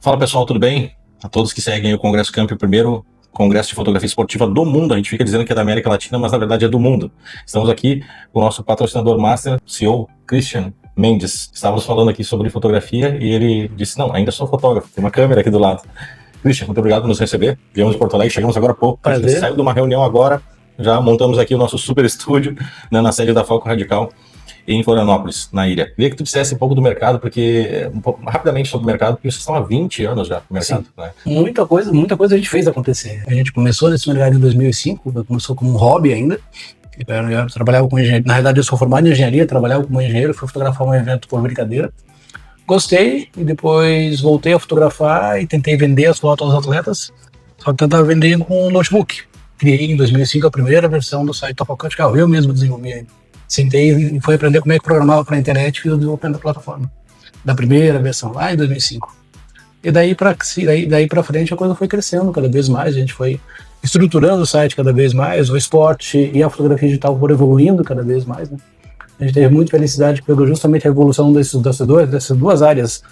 Fala pessoal, tudo bem? A todos que seguem o Congresso Camp, o primeiro congresso de fotografia esportiva do mundo. A gente fica dizendo que é da América Latina, mas na verdade é do mundo. Estamos aqui com o nosso patrocinador master, CEO Christian Mendes. Estávamos falando aqui sobre fotografia e ele disse, não, ainda sou fotógrafo, tem uma câmera aqui do lado. Christian, muito obrigado por nos receber. Viemos de Porto Alegre, chegamos agora há pouco. A gente saiu de uma reunião agora, já montamos aqui o nosso super estúdio, né, na sede da Foco Radical, em Florianópolis, na ilha. Queria que tu dissesse um pouco do mercado, porque rapidamente sobre o mercado, porque vocês estão há 20 anos já no mercado. Sim. Né? Muita coisa a gente fez acontecer. A gente começou nesse mercado em 2005, começou como um hobby ainda. Eu trabalhava com engenharia, na realidade eu sou formado em engenharia, trabalhava como engenheiro, fui fotografar um evento por brincadeira. Gostei e depois voltei a fotografar e tentei vender as fotos aos atletas, só que tentava vender com um notebook. Criei em 2005 a primeira versão do site da Foco Radical, eu mesmo desenvolvi ainda. Sentei e fui aprender como é que programava para a internet e fiz o desenvolvimento da plataforma. Da primeira versão, lá em 2005. E daí para frente a coisa foi crescendo cada vez mais, a gente foi estruturando o site cada vez mais, o esporte e a fotografia digital foram evoluindo cada vez mais, né? A gente teve muita felicidade que pegou justamente a evolução dessas duas áreas.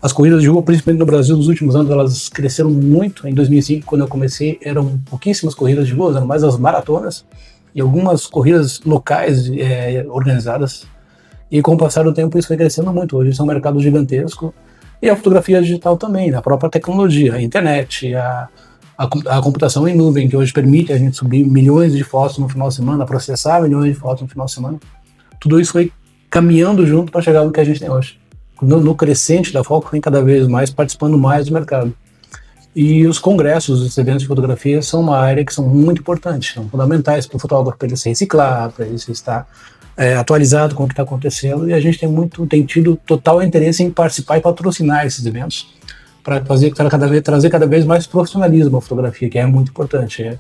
As corridas de rua, principalmente no Brasil, nos últimos anos, elas cresceram muito. Em 2005, quando eu comecei, eram pouquíssimas corridas de rua, eram mais as maratonas e algumas corridas locais organizadas. E com o passar do tempo isso foi crescendo muito. Hoje isso é um mercado gigantesco. E a fotografia digital também, a própria tecnologia, a internet, a computação em nuvem, que hoje permite a gente subir milhões de fotos no final de semana, processar milhões de fotos no final de semana. Tudo isso foi caminhando junto para chegar no que a gente tem hoje. No crescente da Foco, tem cada vez mais participando mais do mercado. E os congressos, os eventos de fotografia são uma área que são muito importantes, são fundamentais para o fotógrafo, para ele se reciclar, para ele se estar atualizado com o que está acontecendo, e a gente tem tido total interesse em participar e patrocinar esses eventos para trazer cada vez mais profissionalismo à fotografia, que é muito importante.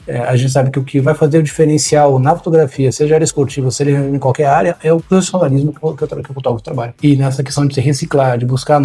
A gente sabe que o que vai fazer o diferencial na fotografia, seja área esportiva, seja em qualquer área, é o profissionalismo que o fotógrafo trabalha. E nessa questão de se reciclar, de buscar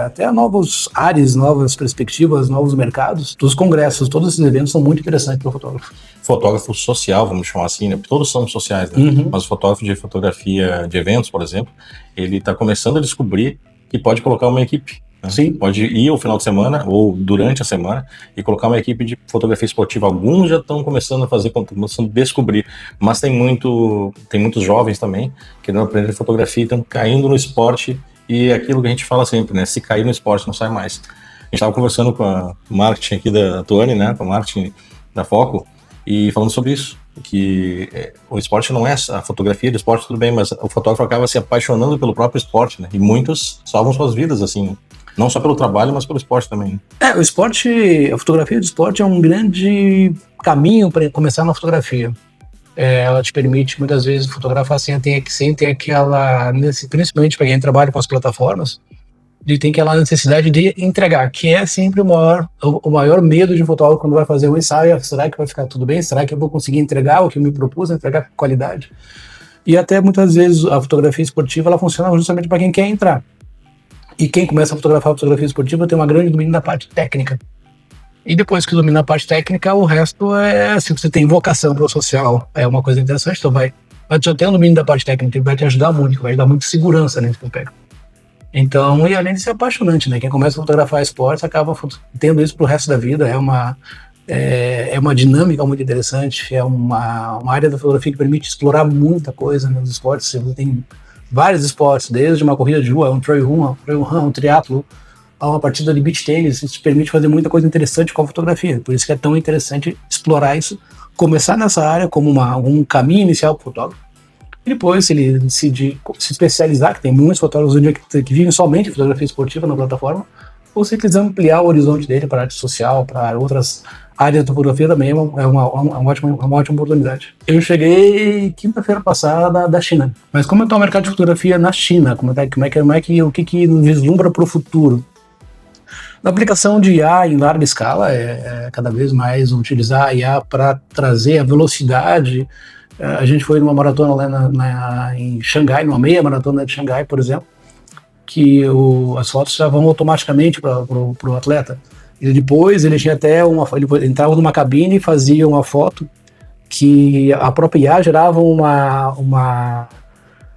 até novos áreas, novas perspectivas, novos mercados, dos congressos, todos esses eventos são muito interessantes para o fotógrafo. Fotógrafo social, vamos chamar assim, né? Todos somos sociais, né? Uhum. Mas o fotógrafo de fotografia de eventos, por exemplo, ele está começando a descobrir que pode colocar uma equipe. Sim. Pode ir ao final de semana ou durante a semana e colocar uma equipe de fotografia esportiva. Alguns já estão começando a fazer, começando a descobrir, mas tem muitos jovens também que não aprendem fotografia e estão caindo no esporte, e é aquilo que a gente fala sempre, né? Se cair no esporte não sai mais. A gente estava conversando com a marketing aqui da Tuane, né? Com a marketing da Foco, e falando sobre isso, que o esporte não é a fotografia do esporte, tudo bem, mas o fotógrafo acaba se apaixonando pelo próprio esporte, né? E muitos salvam suas vidas, assim, não só pelo trabalho, mas pelo esporte também. O esporte, a fotografia de esporte é um grande caminho para começar na fotografia. Ela te permite, muitas vezes, fotografar sem ter aquela, principalmente para quem trabalha com as plataformas, tem aquela necessidade de entregar, que é sempre o maior medo de um fotógrafo quando vai fazer um ensaio. Será que vai ficar tudo bem? Será que eu vou conseguir entregar o que eu me propus, entregar com qualidade? E até muitas vezes a fotografia esportiva ela funciona justamente para quem quer entrar. E quem começa a fotografia esportiva tem uma grande domínio da parte técnica. E depois que domina a parte técnica, o resto se você tem vocação para o social, é uma coisa interessante, então vai já ter um domínio da parte técnica, vai te ajudar muito, vai dar muita segurança nesse que eu pego. Então, e além de ser apaixonante, né? Quem começa a fotografar esportes acaba tendo isso pro resto da vida, é uma dinâmica muito interessante, é uma área da fotografia que permite explorar muita coisa nos esportes. Você tem vários esportes, desde uma corrida de rua, um trail run, um triatlo, a uma partida de beach tennis. Isso te permite fazer muita coisa interessante com a fotografia. Por isso que é tão interessante explorar isso, começar nessa área como um caminho inicial para o fotógrafo. E depois, se ele decidir se especializar, que tem muitos fotógrafos hoje que vivem somente fotografia esportiva na plataforma, ou se quiser ampliar o horizonte dele para a arte social, para outras áreas da fotografia, também é uma ótima oportunidade. Eu cheguei quinta-feira passada da China, mas como é que está o mercado de fotografia na China? O que nos vislumbra para o futuro? Na aplicação de IA em larga escala, cada vez mais utilizar a IA para trazer a velocidade. A gente foi numa maratona lá em Xangai, numa meia maratona de Xangai, por exemplo, que as fotos já vão automaticamente para o atleta. E depois ele tinha até ele entrava numa cabine e fazia uma foto que a própria IA gerava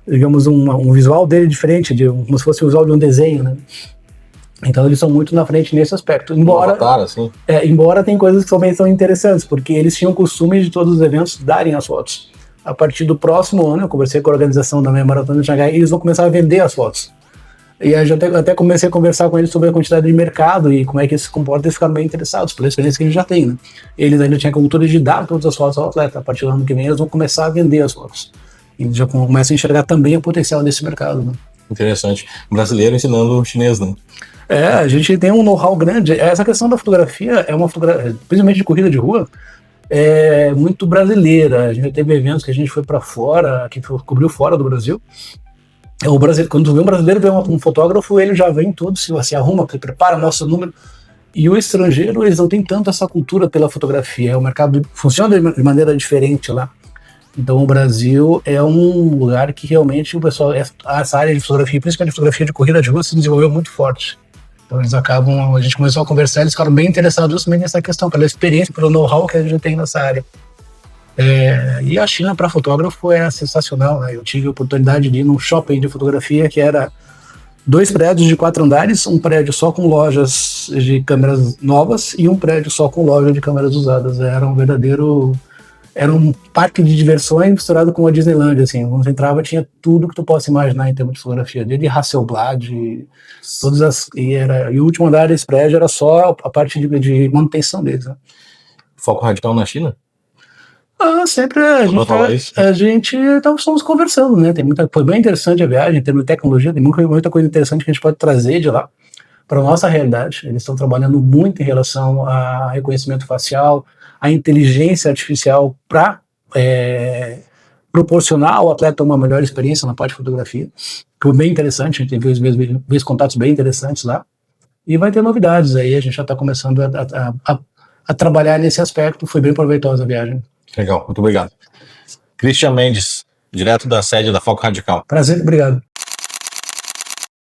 digamos, um visual dele diferente, como se fosse o visual de um desenho, né? Então eles são muito na frente nesse aspecto. Embora, Avatar, assim. embora tem coisas que também são interessantes, porque eles tinham o costume de todos os eventos darem as fotos. A partir do próximo ano, eu conversei com a organização da Meia Maratona de Xangai, e eles vão começar a vender as fotos. E aí eu até comecei a conversar com eles sobre a quantidade de mercado e como é que eles se comportam, eles ficaram bem interessados pela experiência que a gente já tem, né? Eles ainda tinham a cultura de dar todas as fotos ao atleta. A partir do ano que vem eles vão começar a vender as fotos. E já começam a enxergar também o potencial desse mercado, né? Interessante. Brasileiro ensinando chinês, né? A gente tem um know-how grande. Essa questão da fotografia é uma fotografia, principalmente de corrida de rua, é muito brasileira. A gente teve eventos que a gente foi para fora, que cobriu fora do Brasil. O brasileiro, quando vê um brasileiro, vê um fotógrafo, ele já vem todo, se arruma, se prepara, mostra o número. E o estrangeiro, eles não têm tanto essa cultura pela fotografia. O mercado funciona de maneira diferente lá. Então o Brasil é um lugar que realmente o pessoal, essa área de fotografia, principalmente fotografia de corrida de rua, se desenvolveu muito forte. Então eles acabam, a gente começou a conversar, eles ficaram bem interessados justamente nessa questão, pela experiência, pelo know-how que a gente tem nessa área. E a China para fotógrafo é sensacional, né? Eu tive a oportunidade de ir num shopping de fotografia que era 2 prédios de 4 andares, um prédio só com lojas de câmeras novas e um prédio só com loja de câmeras usadas. Era um parque de diversões misturado com a Disneyland, assim. Quando você entrava, tinha tudo que tu possa imaginar em termos de fotografia, desde Hasselblad, e o último andar desse prédio era só a parte de manutenção deles, né? Foco radical na China? Sempre a gente estamos conversando, né? Foi bem interessante a viagem, em termos de tecnologia, tem muita coisa interessante que a gente pode trazer de lá para a nossa realidade. Eles estão trabalhando muito em relação a reconhecimento facial, a inteligência artificial para proporcionar ao atleta uma melhor experiência na parte de fotografia. Foi bem interessante, a gente teve vezes contatos bem interessantes lá. E vai ter novidades aí, a gente já está começando a trabalhar nesse aspecto. Foi bem proveitosa a viagem. Legal, muito obrigado. Christian Mendes, direto da sede da Foco Radical. Prazer, obrigado.